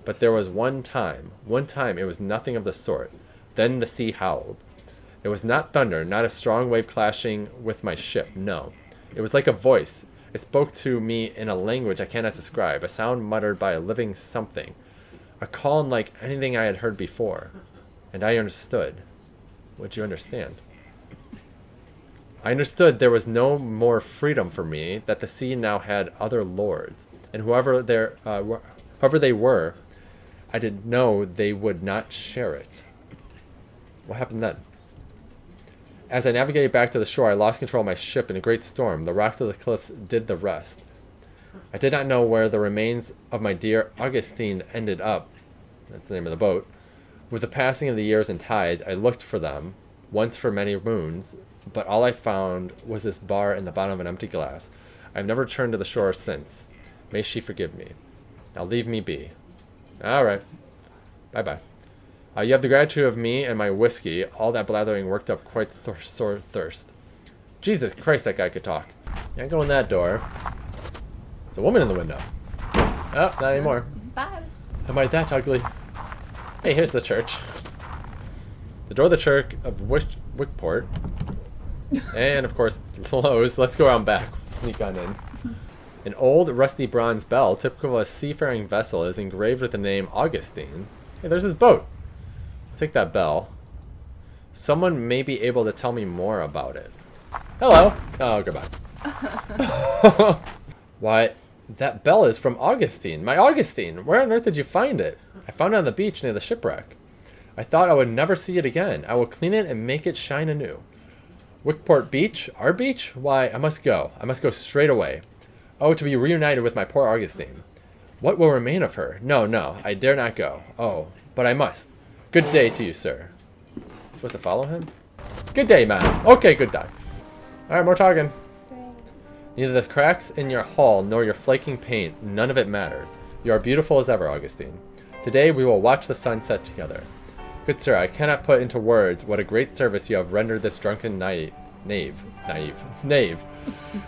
but there was one time it was nothing of the sort. Then the sea howled. It was not thunder, not a strong wave clashing with my ship, no. It was like a voice. It spoke to me in a language I cannot describe, a sound muttered by a living something, a call unlike anything I had heard before. And I understood. What'd you understand? I understood there was no more freedom for me, that the sea now had other lords, and whoever they were, I did know they would not share it. What happened then? As I navigated back to the shore, I lost control of my ship in a great storm. The rocks of the cliffs did the rest. I did not know where the remains of my dear Augustine ended up. That's the name of the boat. With the passing of the years and tides, I looked for them, once for many moons, but all I found was this bar in the bottom of an empty glass. I have never returned to the shore since. May she forgive me. Now leave me be. All right. Bye-bye. You have the gratitude of me and my whiskey. All that blathering worked up quite sore thirst. Jesus Christ, that guy could talk. You ain't go in that door. There's a woman in the window. Oh, not anymore. Bye. Am I that ugly? Hey, here's the church. The door of the church of Wickport. And, of course, closed. Let's go around back. Sneak on in. An old, rusty bronze bell, typical of a seafaring vessel, is engraved with the name Augustine. Hey, there's his boat. Take that bell. Someone may be able to tell me more about it. Hello. Oh, goodbye. Why, that bell is from Augustine. My Augustine. Where on earth did you find it? I found it on the beach near the shipwreck. I thought I would never see it again. I will clean it and make it shine anew. Wickport Beach? Our beach? Why, I must go. I must go straight away. Oh, to be reunited with my poor Augustine. What will remain of her? No, no, I dare not go. Oh, but I must. Good day to you, sir. Supposed to follow him? Good day, man. Okay, good day. Alright, more talking. Neither the cracks in your hull nor your flaking paint, none of it matters. You are beautiful as ever, Augustine. Today we will watch the sunset together. Good sir, I cannot put into words what a great service you have rendered this drunken knave.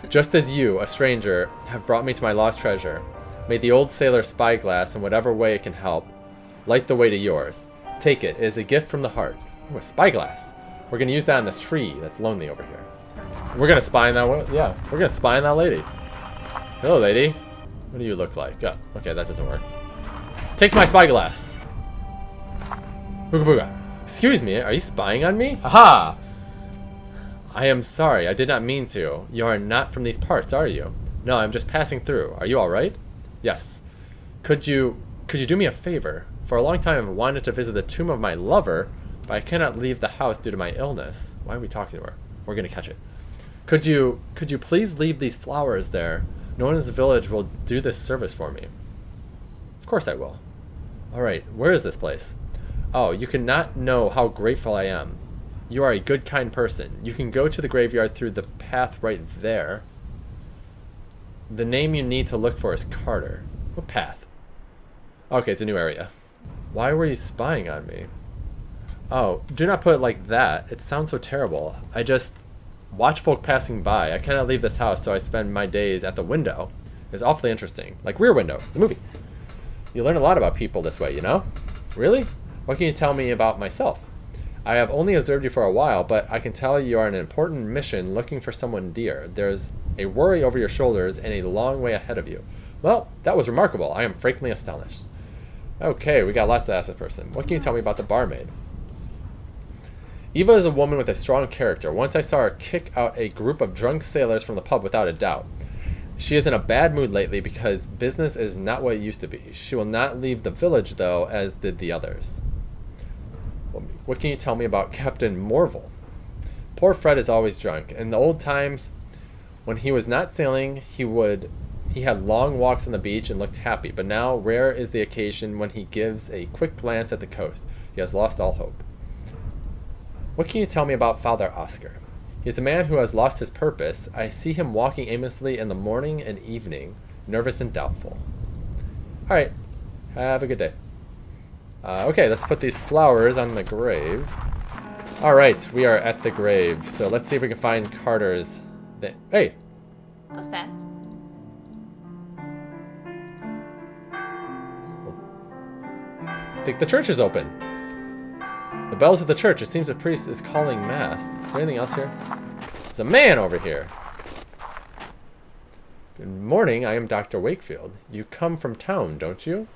Just as you, a stranger, have brought me to my lost treasure, may the old sailor's spyglass, in whatever way it can help, light the way to yours. Take it. It is a gift from the heart. Ooh, a spyglass. We're going to use that on this tree that's lonely over here. We're going to spy on that one. Yeah, we're going to spy on that lady. Hello, lady. What do you look like? Oh, okay, that doesn't work. Take my spyglass. Booga booga. Excuse me, are you spying on me? Aha! I am sorry, I did not mean to. You are not from these parts, are you? No, I'm just passing through. Are you alright? Yes. Could you do me a favor? For a long time I've wanted to visit the tomb of my lover, but I cannot leave the house due to my illness. Why are we talking to her? We're gonna catch it. Could you please leave these flowers there? No one in this village will do this service for me. Of course I will. Alright, where is this place? Oh, you cannot know how grateful I am. You are a good, kind person. You can go to the graveyard through the path right there. The name you need to look for is Carter. What path? Okay, it's a new area. Why were you spying on me? Oh, do not put it like that. It sounds so terrible. I just watch folk passing by. I cannot leave this house, so I spend my days at the window. It's awfully interesting. Like Rear Window, the movie. You learn a lot about people this way, you know? Really? What can you tell me about myself? I have only observed you for a while, but I can tell you are on an important mission looking for someone dear. There's a worry over your shoulders and a long way ahead of you. Well, that was remarkable. I am frankly astonished. Okay, we got lots to ask this person. What can you tell me about the barmaid? Eva is a woman with a strong character. Once I saw her kick out a group of drunk sailors from the pub without a doubt. She is in a bad mood lately because business is not what it used to be. She will not leave the village, though, as did the others. What can you tell me about Captain Morville? Poor Fred is always drunk. In the old times, when he was not sailing, he had long walks on the beach and looked happy, but now rare is the occasion when he gives a quick glance at the coast. He has lost all hope. What can you tell me about Father Oscar? He is a man who has lost his purpose. I see him walking aimlessly in the morning and evening, nervous and doubtful. Alright, have a good day. Okay, let's put these flowers on the grave. Alright, we are at the grave, so let's see if we can find Carter's... Hey! That was fast. I think the church is open. The bells of the church. It seems a priest is calling mass. Is there anything else here? There's a man over here. Good morning. I am Dr. Wakefield. You come from town, don't you?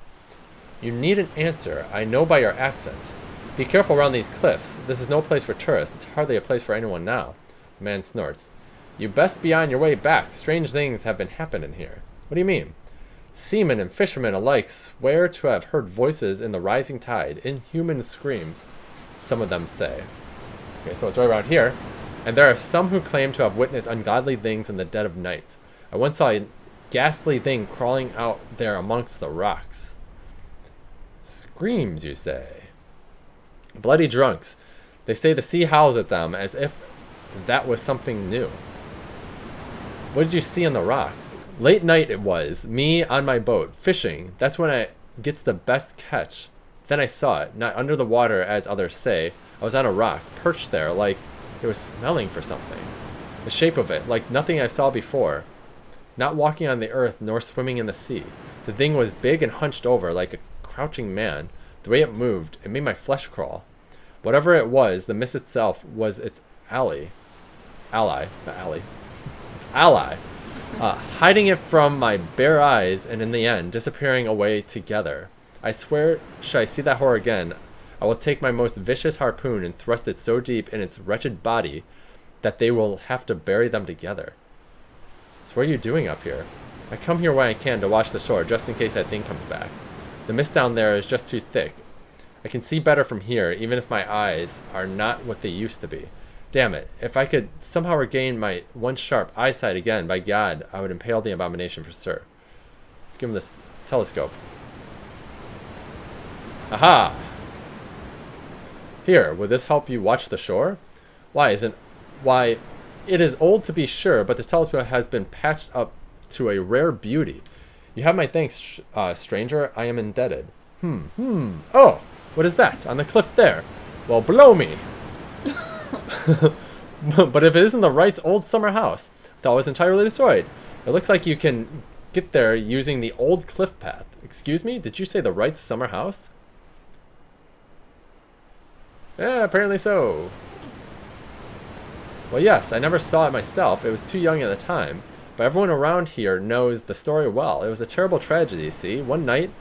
You need an answer. I know by your accent. Be careful around these cliffs. This is no place for tourists. It's hardly a place for anyone now. The man snorts. You best be on your way back. Strange things have been happening here. What do you mean? Seamen and fishermen alike swear to have heard voices in the rising tide, inhuman screams, some of them say. Okay, so it's right around here. And there are some who claim to have witnessed ungodly things in the dead of night. I once saw a ghastly thing crawling out there amongst the rocks. Screams, you say? Bloody drunks. They say the sea howls at them as if that was something new. What did you see on the rocks? Late night it was, me on my boat, fishing. That's when I gets the best catch. Then I saw it, not under the water as others say. I was on a rock, perched there, like it was smelling for something. The shape of it, like nothing I saw before. Not walking on the earth, nor swimming in the sea. The thing was big and hunched over, like a crouching man. The way it moved, it made my flesh crawl. Whatever it was, the mist itself was its ally. Hiding it from my bare eyes, and in the end, disappearing away together. I swear, should I see that horror again, I will take my most vicious harpoon and thrust it so deep in its wretched body that they will have to bury them together. So what are you doing up here? I come here when I can to watch the shore, just in case that thing comes back. The mist down there is just too thick. I can see better from here, even if my eyes are not what they used to be. Damn it, if I could somehow regain my once sharp eyesight again, by God, I would impale the abomination for sure. Let's give him this telescope. Aha! Here, will this help you watch the shore? Why, it is old to be sure, but this telescope has been patched up to a rare beauty. You have my thanks, stranger. I am indebted. Oh, what is that? On the cliff there? Well, blow me! But if it isn't the Wright's old summer house, that was entirely destroyed. It looks like you can get there using the old cliff path. Excuse me? Did you say the Wright's summer house? Yeah, apparently so. Well, yes, I never saw it myself. It was too young at the time. But everyone around here knows the story well. It was a terrible tragedy, see? One night,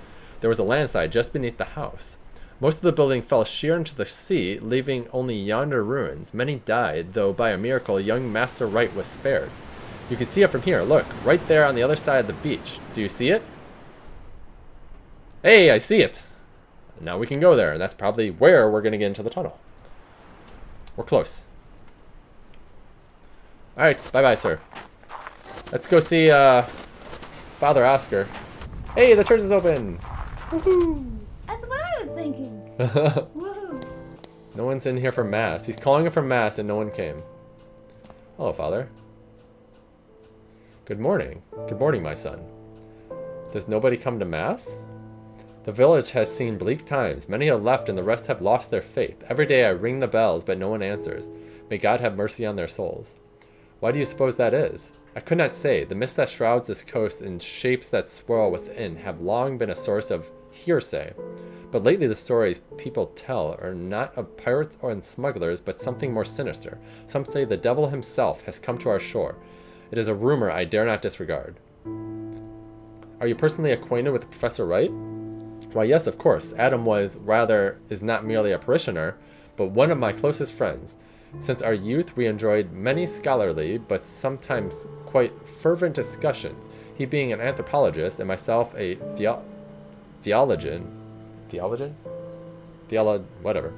there was a landslide just beneath the house. Most of the building fell sheer into the sea, leaving only yonder ruins. Many died, though by a miracle young Master Wright was spared. You can see it from here. Look, right there on the other side of the beach. Do you see it? Hey, I see it! Now we can go there, and that's probably where we're going to get into the tunnel. We're close. Alright, bye-bye, sir. Let's go see Father Oscar. Hey, the church is open! Woohoo! That's what I was thinking. Woohoo! No one's in here for mass. He's calling it for mass and no one came. Hello, Father. Good morning. Good morning, my son. Does nobody come to mass? The village has seen bleak times. Many have left and the rest have lost their faith. Every day I ring the bells, but no one answers. May God have mercy on their souls. Why do you suppose that is? I could not say. The mist that shrouds this coast and shapes that swirl within have long been a source of hearsay. But lately the stories people tell are not of pirates or smugglers, but something more sinister. Some say the devil himself has come to our shore. It is a rumor I dare not disregard. Are you personally acquainted with Professor Wright? Why, yes, of course. Adam is not merely a parishioner, but one of my closest friends. Since our youth, we enjoyed many scholarly, but sometimes quite fervent discussions, he being an anthropologist and myself a theologian? Whatever.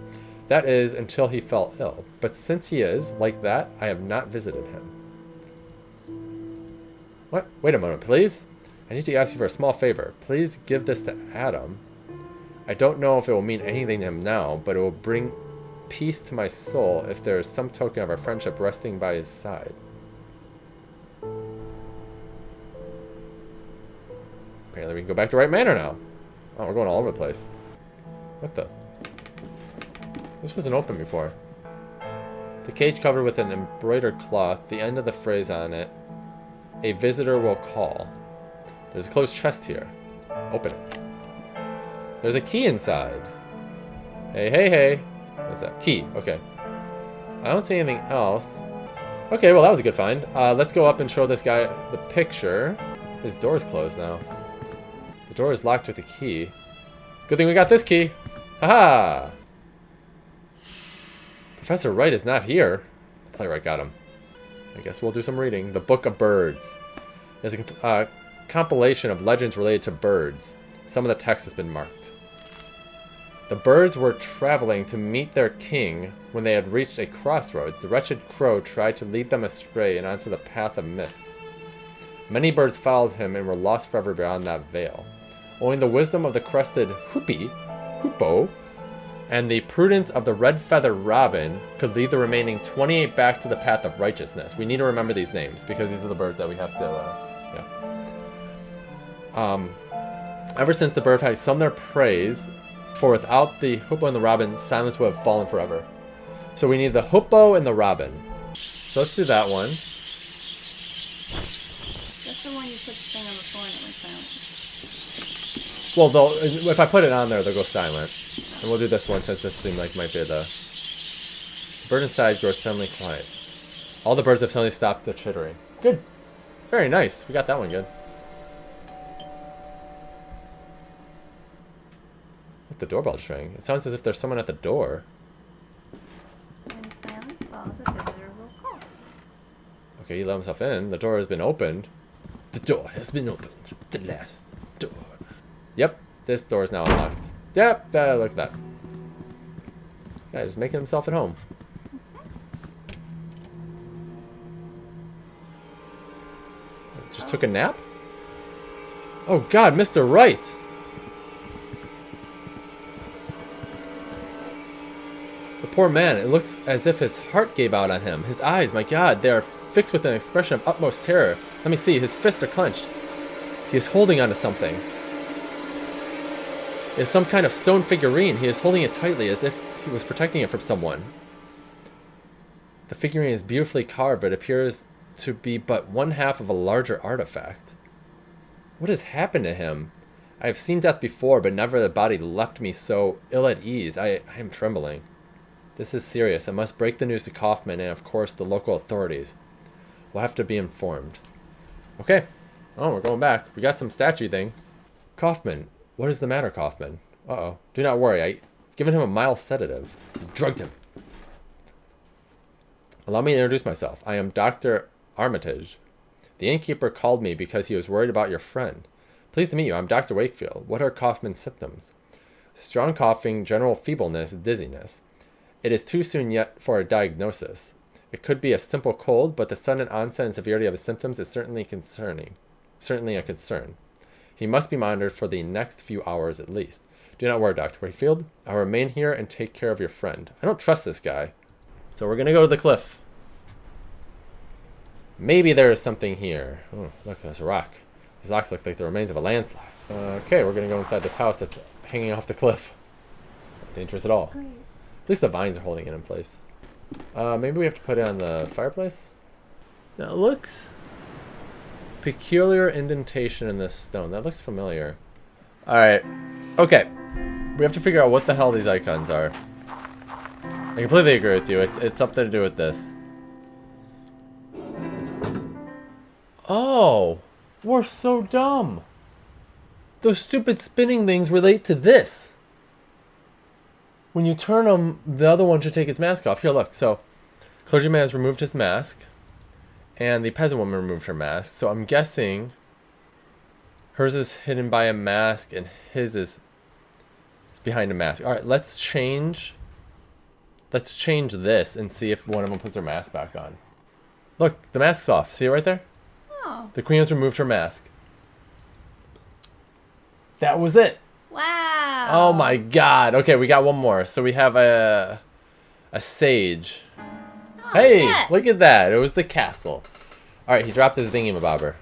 That is, until he fell ill. But since he is, like that, I have not visited him. What? Wait a moment, please. I need to ask you for a small favor. Please give this to Adam. I don't know if it will mean anything to him now, but it will bring peace to my soul if there is some token of our friendship resting by his side. Apparently we can go back to Right Manor now. Oh, we're going all over the place. What the? This wasn't open before. The cage covered with an embroidered cloth, the end of the phrase on it, a visitor will call. There's a closed chest here. Open it. There's a key inside. Hey, hey, hey. What's that? Key. Okay. I don't see anything else. Okay, well that was a good find. Let's go up and show this guy the picture. His door's closed now. The door is locked with a key. Good thing we got this key. Haha! Professor Wright is not here. The playwright got him. I guess we'll do some reading. The Book of Birds. There's a compilation of legends related to birds. Some of the text has been marked. The birds were traveling to meet their king. When they had reached a crossroads, the wretched crow tried to lead them astray and onto the path of mists. Many birds followed him and were lost forever beyond that veil. Only the wisdom of the crested hoopoe, and the prudence of the red-feathered robin could lead the remaining 28 back to the path of righteousness. We need to remember these names because these are the birds that we have to, Ever since the bird had sung their praise, for without the hoopoe and the robin, silence would have fallen forever. So we need the hoopoe and the robin. So let's do that one. That's the one you put the thing on the floor and it went silent. Well, if I put it on there, they'll go silent. And we'll do this one since this seemed like might be the bird inside grows suddenly quiet. All the birds have suddenly stopped their chittering. Good. Very nice. We got that one good. What, the doorbell just rang? It sounds as if there's someone at the door. When silence falls, a visitor will call. Okay, he let himself in. The door has been opened. The door has been opened. The last door. Yep, this door is now unlocked. Yep, look at that. Guy just making himself at home. Just took a nap? Oh God, Mr. Wright! The poor man, it looks as if his heart gave out on him. His eyes, my God, they are fixed with an expression of utmost terror. Let me see, his fists are clenched. He is holding onto something. It is some kind of stone figurine. He is holding it tightly as if he was protecting it from someone. The figurine is beautifully carved, but appears to be but one half of a larger artifact. What has happened to him? I have seen death before, but never the body left me so ill at ease. I am trembling. This is serious. I must break the news to Kaufman and, of course, the local authorities. We'll have to be informed. Okay. Oh, we're going back. We got some statue thing. Kaufman. What is the matter, Kaufman? Uh-oh. Do not worry. I've given him a mild sedative. I drugged him. Allow me to introduce myself. I am Dr. Armitage. The innkeeper called me because he was worried about your friend. Pleased to meet you. I'm Dr. Wakefield. What are Kaufman's symptoms? Strong coughing, general feebleness, dizziness. It is too soon yet for a diagnosis. It could be a simple cold, but the sudden onset and severity of his symptoms is certainly a concern. He must be monitored for the next few hours at least. Do not worry, Dr. Wakefield. I'll remain here and take care of your friend. I don't trust this guy. So we're going to go to the cliff. Maybe there is something here. Oh, look, there's a rock. These rocks look like the remains of a landslide. Okay, we're going to go inside this house that's hanging off the cliff. It's not dangerous at all. Great. At least the vines are holding it in place. Maybe we have to put it on the fireplace? Now it looks... peculiar indentation in this stone. That looks familiar. Alright. Okay. We have to figure out what the hell these icons are. I completely agree with you. It's something to do with this. Oh! We're so dumb! Those stupid spinning things relate to this! When you turn him, the other one should take its mask off. Here, look. So, clergyman has removed his mask, and the peasant woman removed her mask. So I'm guessing hers is hidden by a mask, and his is behind a mask. All right, let's change this and see if one of them puts their mask back on. Look, the mask's off. See it right there? Oh. The queen has removed her mask. That was it. Wow. Oh my god. Okay, we got one more. So we have a sage. Oh, Hey, look at that. It was the castle. Alright, he dropped his thingy-mabobber.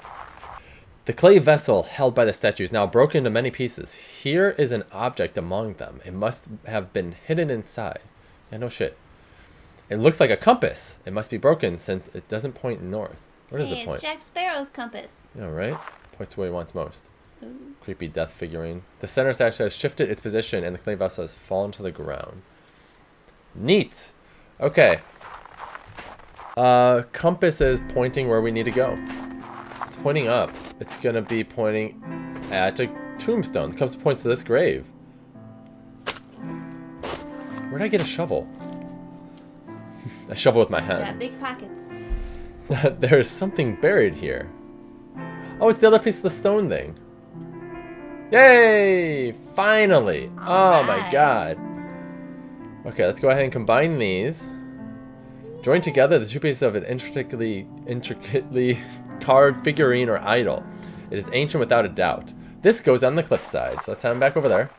The clay vessel held by the statue is now broken into many pieces. Here is an object among them. It must have been hidden inside. Yeah, no shit. It looks like a compass. It must be broken since it doesn't point north. Where does it point? It's Jack Sparrow's compass. Yeah, right? Points where he wants most. Ooh. Creepy death figurine. The center statue has shifted its position and the clay vessel has fallen to the ground. Neat. Okay. Compass is pointing where we need to go. It's pointing up. It's gonna be pointing at a tombstone. The compass points to this grave. Where'd I get a shovel? A shovel with my hands. Got big pockets. There's something buried here. Oh, it's the other piece of the stone thing. Yay! Finally! Oh my god. Okay, let's go ahead and combine these. Join together the two pieces of an intricately carved figurine or idol. It is ancient without a doubt. This goes on the cliffside, so let's head back over there.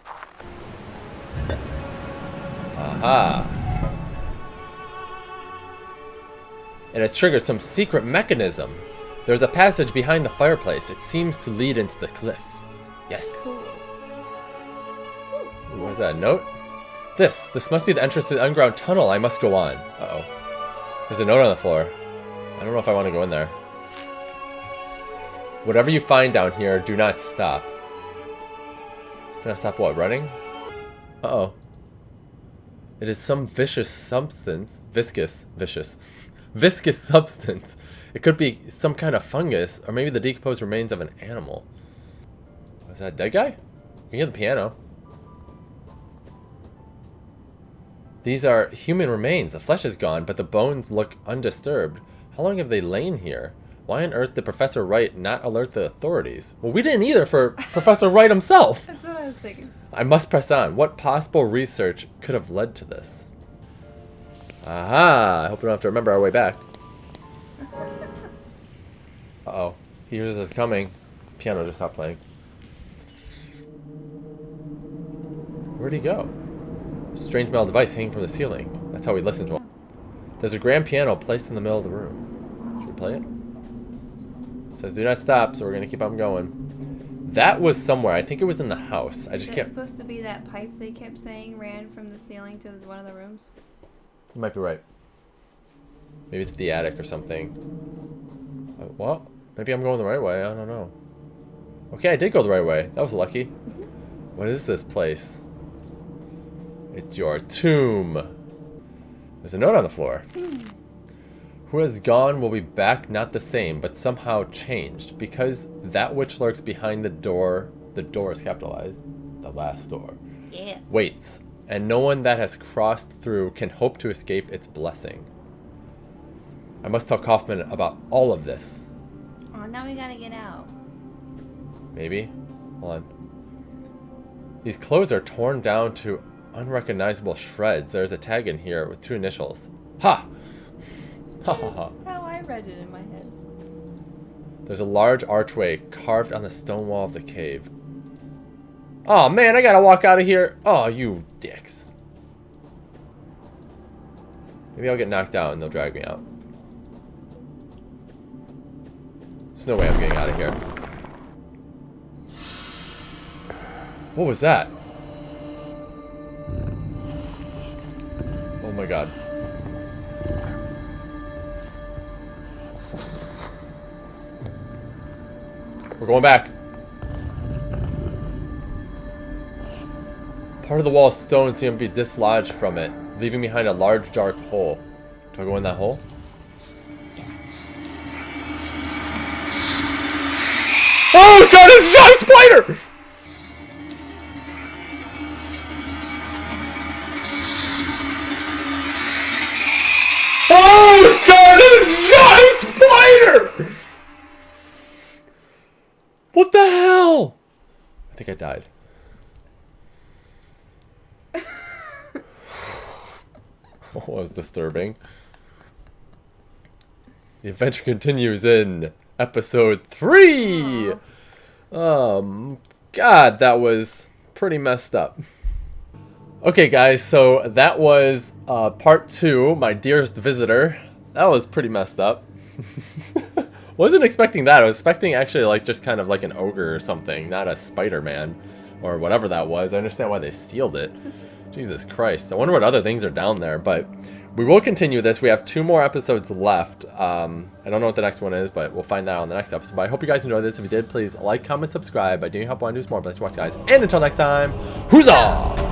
Aha! It has triggered some secret mechanism. There's a passage behind the fireplace. It seems to lead into the cliff. Yes. Ooh, what is that, a note? This must be the entrance to the underground tunnel. I must go on. Uh-oh. There's a note on the floor. I don't know if I want to go in there. Whatever you find down here, do not stop. Do not stop what, running? Uh-oh. It is some vicious substance. Viscous substance. It could be some kind of fungus, or maybe the decomposed remains of an animal. Is that a dead guy? You can hear the piano. These are human remains. The flesh is gone, but the bones look undisturbed. How long have they lain here? Why on earth did Professor Wright not alert the authorities? Well, we didn't either for Professor Wright himself. That's what I was thinking. I must press on. What possible research could have led to this? Aha! I hope we don't have to remember our way back. Uh-oh. He hears us coming. Piano just stopped playing. Where'd he go? A strange metal device hanging from the ceiling. That's how we listen to him. There's a grand piano placed in the middle of the room. Should we play it? It says do not stop, so we're gonna keep on going. That was somewhere. I think it was in the house. I just can't. Is that supposed to be that pipe they kept saying ran from the ceiling to one of the rooms? You might be right. Maybe it's the attic or something. What? Maybe I'm going the right way. I don't know. Okay, I did go the right way. That was lucky. What is this place? It's your tomb. There's a note on the floor. Who has gone will be back not the same, but somehow changed. Because that which lurks behind the door is capitalized, the last door, Yeah. waits. And no one that has crossed through can hope to escape its blessing. I must tell Kaufman about all of this. Oh, now we gotta get out. Maybe? Hold on. These clothes are torn down to unrecognizable shreds. There's a tag in here with 2 initials. Ha! Ha ha ha. That's how I read it in my head. There's a large archway carved on the stone wall of the cave. Oh man, I gotta walk out of here. Oh, you dicks. Maybe I'll get knocked out and they'll drag me out. There's no way I'm getting out of here. What was that? Oh my god. We're going back. Part of the wall of stone seemed to be dislodged from it, leaving behind a large dark hole. Do I go in that hole? Oh god, it's a giant spider! What the hell? I think I died. What was disturbing? The adventure continues in episode 3! God, that was pretty messed up. Okay, guys, so that was part 2, my dearest visitor. That was pretty messed up. Wasn't expecting that. I was expecting actually like just kind of like an ogre or something, not a Spider-Man or whatever that was. I understand why they sealed it. Jesus Christ. I wonder what other things are down there, but we will continue this. We have 2 more episodes left. I don't know what the next one is, but we'll find that out on the next episode. But I hope you guys enjoyed this. If you did, please like, comment, subscribe. I do help want to do some more, but let's watch, guys. And until next time, huzzah!